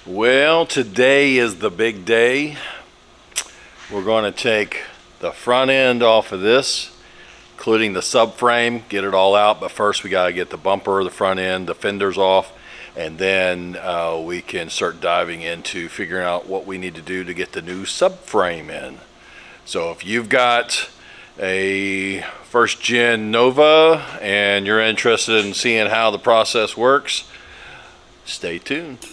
Well, today is the big day. We're going to take the front end off of this, including the subframe, get it all out. But first we got to get the bumper, the front end, the fenders off, and then we can start diving into figuring out what we need to do to get the new subframe in. So if you've got a first gen Nova and you're interested in seeing how the process works, stay tuned.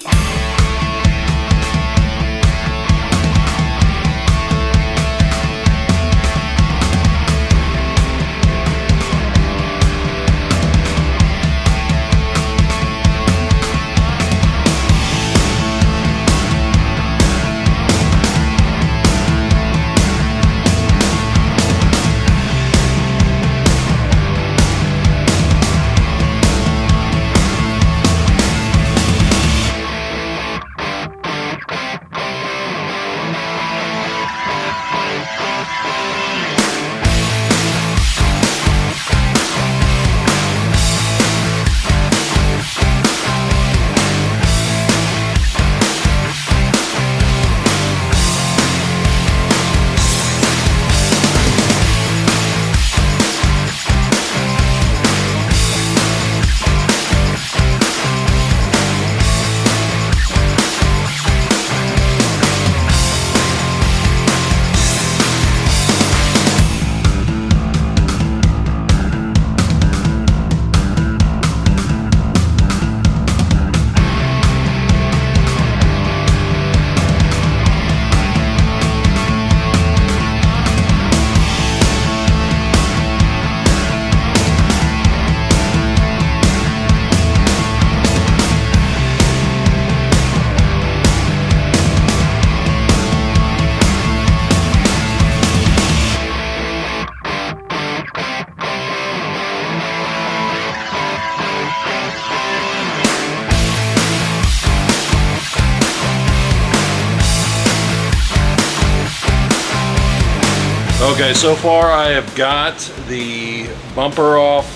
Okay, so far I have got the bumper off,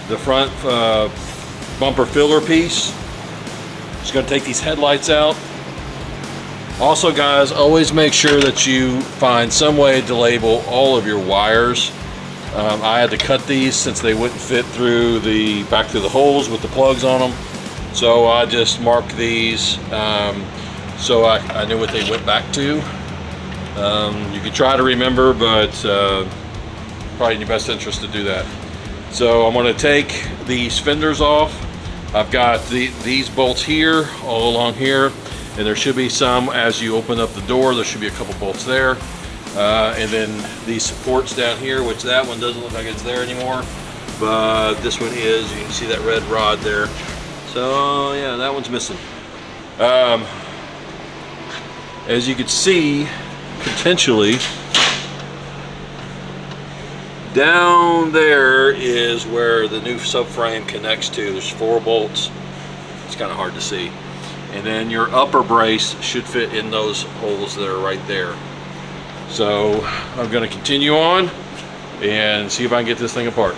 the front bumper filler piece. Just gonna take these headlights out. Also guys, always make sure that you find some way to label all of your wires. I had to cut these since they wouldn't fit through back through the holes with the plugs on them. So I just marked these so I knew what they went back to. You can try to remember, but probably in your best interest to do that. So I'm going to take these fenders off. I've got these bolts here, all along here, and there should be some as you open up the door. There should be a couple bolts there, and then these supports down here, which that one doesn't look like it's there anymore, but this one is. You can see that red rod there. So yeah, that one's missing. As you can see, potentially down there is where the new subframe connects to. There's 4 bolts. It's kind of hard to see. And then your upper brace should fit in those holes that are right there. So I'm going to continue on and see if I can get this thing apart.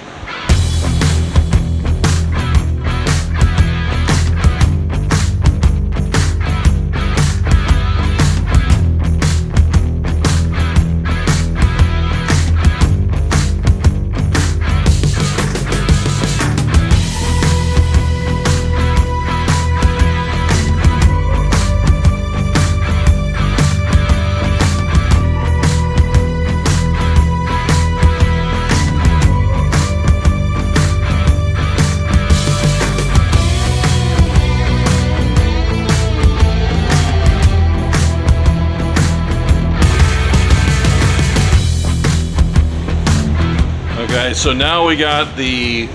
Okay, so now we got the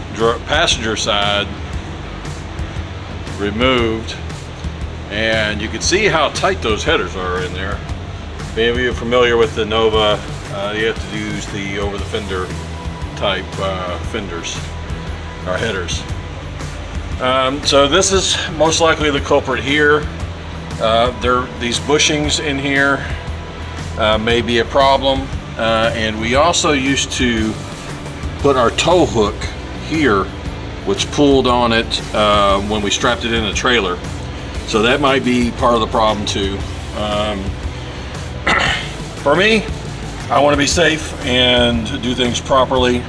passenger side removed, and you can see how tight those headers are in there. If any of you are familiar with the Nova, you have to use the over the fender type fenders or headers. So this is most likely the culprit here. These bushings in here may be a problem, and we also used to put our tow hook here, which pulled on it when we strapped it in a trailer. So that might be part of the problem too. For me, I want to be safe and do things properly.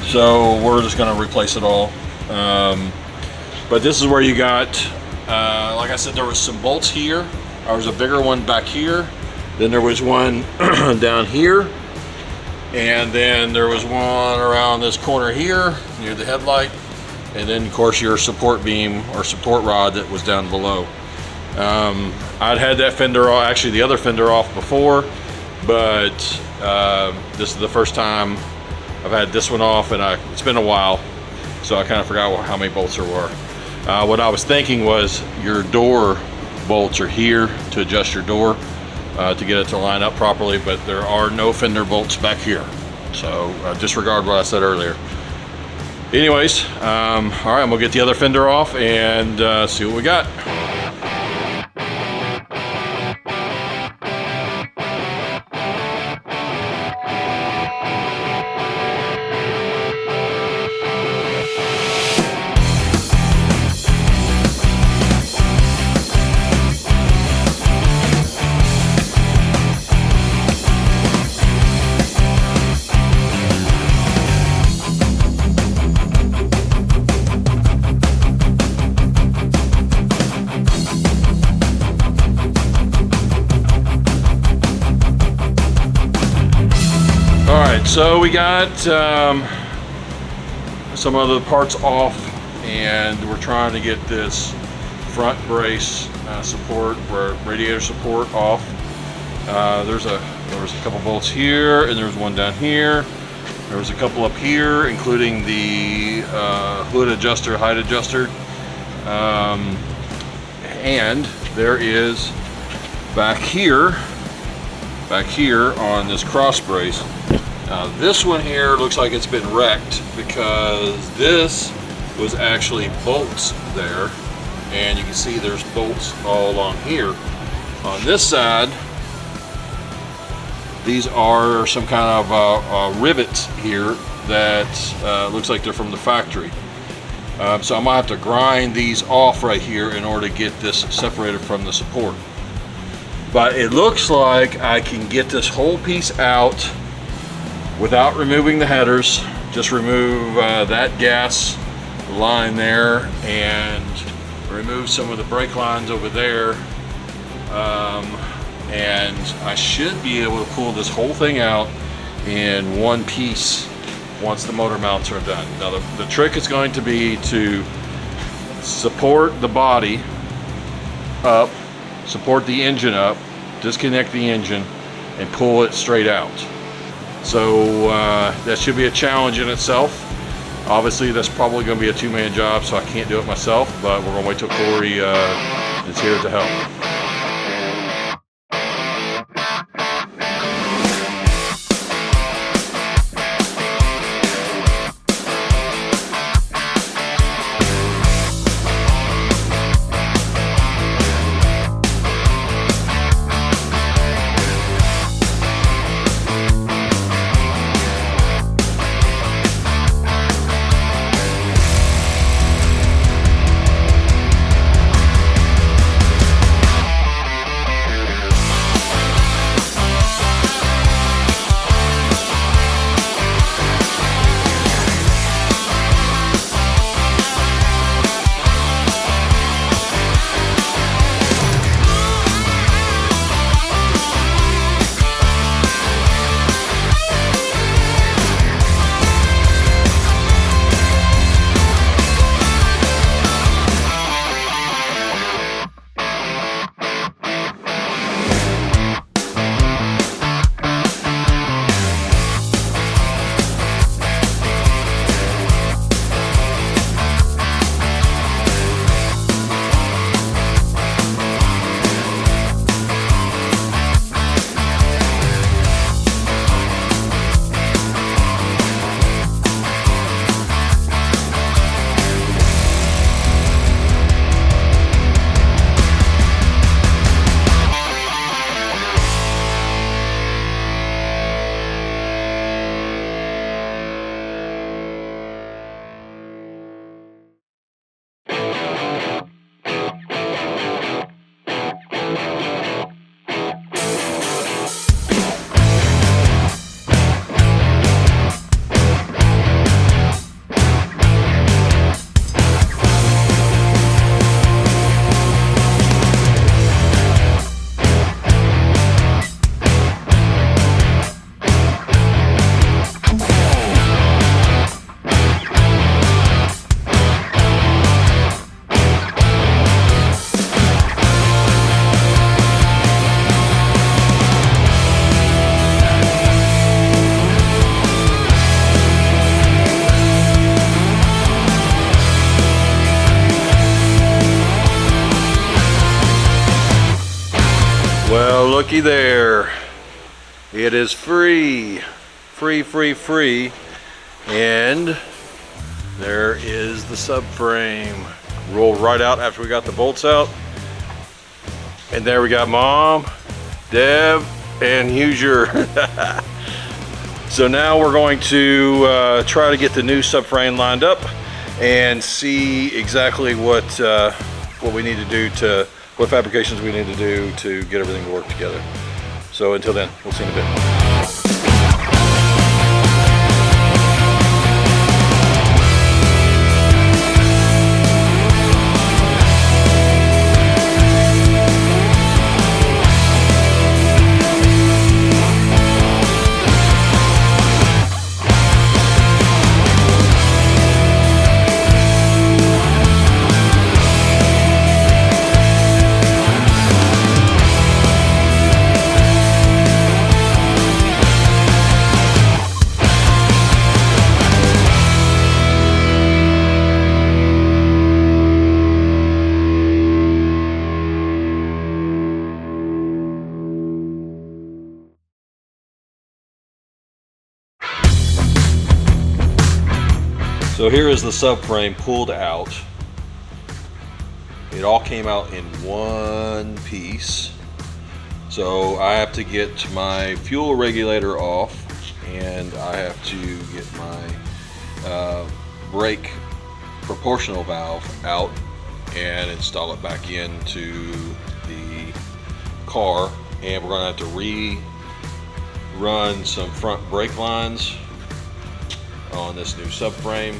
So we're just going to replace it all. But this is where you got, like I said, there was some bolts here. There was a bigger one back here. Then there was one down here. And then there was one around this corner here near the headlight. And then of course your support beam or support rod that was down below. I'd had that fender off, actually the other fender off before, but this is the first time I've had this one off, and it's been a while, so I kind of forgot how many bolts there were. What I was thinking was your door bolts are here to adjust your door to get it to line up properly, but there are no fender bolts back here. So disregard what I said earlier. Anyways, all right, I'm gonna get the other fender off and see what we got. So we got some of the parts off, and we're trying to get this front brace support or radiator support off. There was a couple bolts here, and there's one down here. There was a couple up here, including the hood adjuster, height adjuster, and there is back here on this cross brace. Now this one here looks like it's been wrecked because this was actually bolts there, and you can see there's bolts all along here. On this side, these are some kind of rivets here that looks like they're from the factory. So I might have to grind these off right here in order to get this separated from the support. But it looks like I can get this whole piece out without removing the headers. Just remove that gas line there and remove some of the brake lines over there, and I should be able to pull this whole thing out in one piece once the motor mounts are done. Now the trick is going to be to support the body up, support the engine up, disconnect the engine, and pull it straight out. So that should be a challenge in itself. Obviously that's probably going to be a two-man job, so I can't do it myself, but we're going to wait till Corey is here to help. Well, looky there. It is free. Free. And there is the subframe. Rolled right out after we got the bolts out. And there we got Mom, Deb, and Huger. So now we're going to try to get the new subframe lined up and see exactly what we need to do what fabrications we need to do to get everything to work together. So until then, we'll see you in a bit. So here is the subframe pulled out. It all came out in one piece. So I have to get my fuel regulator off, and I have to get my brake proportional valve out and install it back into the car. And we're going to have to rerun some front brake lines on this new subframe.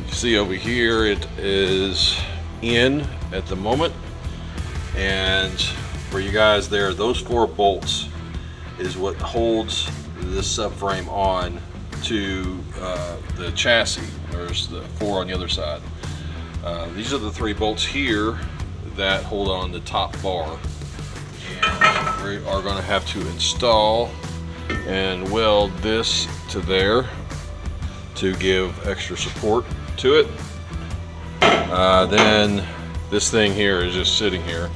You see over here it is in at the moment, and for you guys there, those 4 bolts is what holds this subframe on to the chassis. There's the 4 on the other side. These are the 3 bolts here that hold on the top bar, and we are going to have to install and weld this to there to give extra support to it. Then this thing here is just sitting here,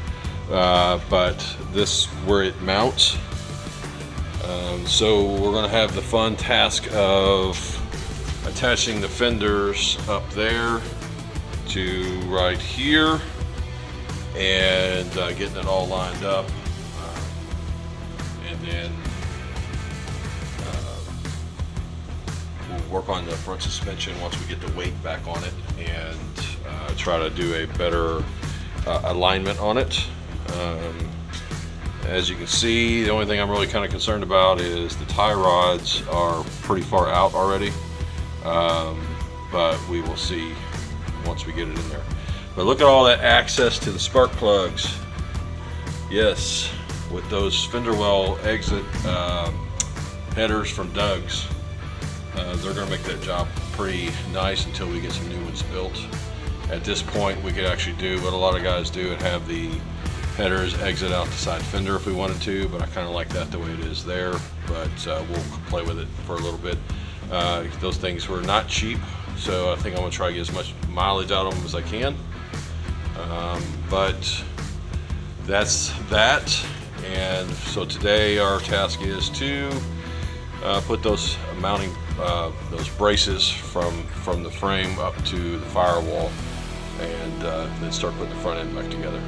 but this where it mounts. So we're going to have the fun task of attaching the fenders up there to right here and getting it all lined up, and then we'll work on the front suspension once we get the weight back on it, and try to do a better alignment on it. As you can see, the only thing I'm really kind of concerned about is the tie rods are pretty far out already, but we will see once we get it in there. But look at all that access to the spark plugs. Yes, with those fender well exit headers from Doug's, they're going to make that job pretty nice until we get some new ones built. At this point, we could actually do what a lot of guys do and have the headers exit out the side fender if we wanted to, but I kind of like that the way it is there. But we'll play with it for a little bit. Those things were not cheap, so I think I'm going to try to get as much mileage out of them as I can. But that's that. And so today our task is to put those mounting those braces from the frame up to the firewall, and then start putting the front end back together.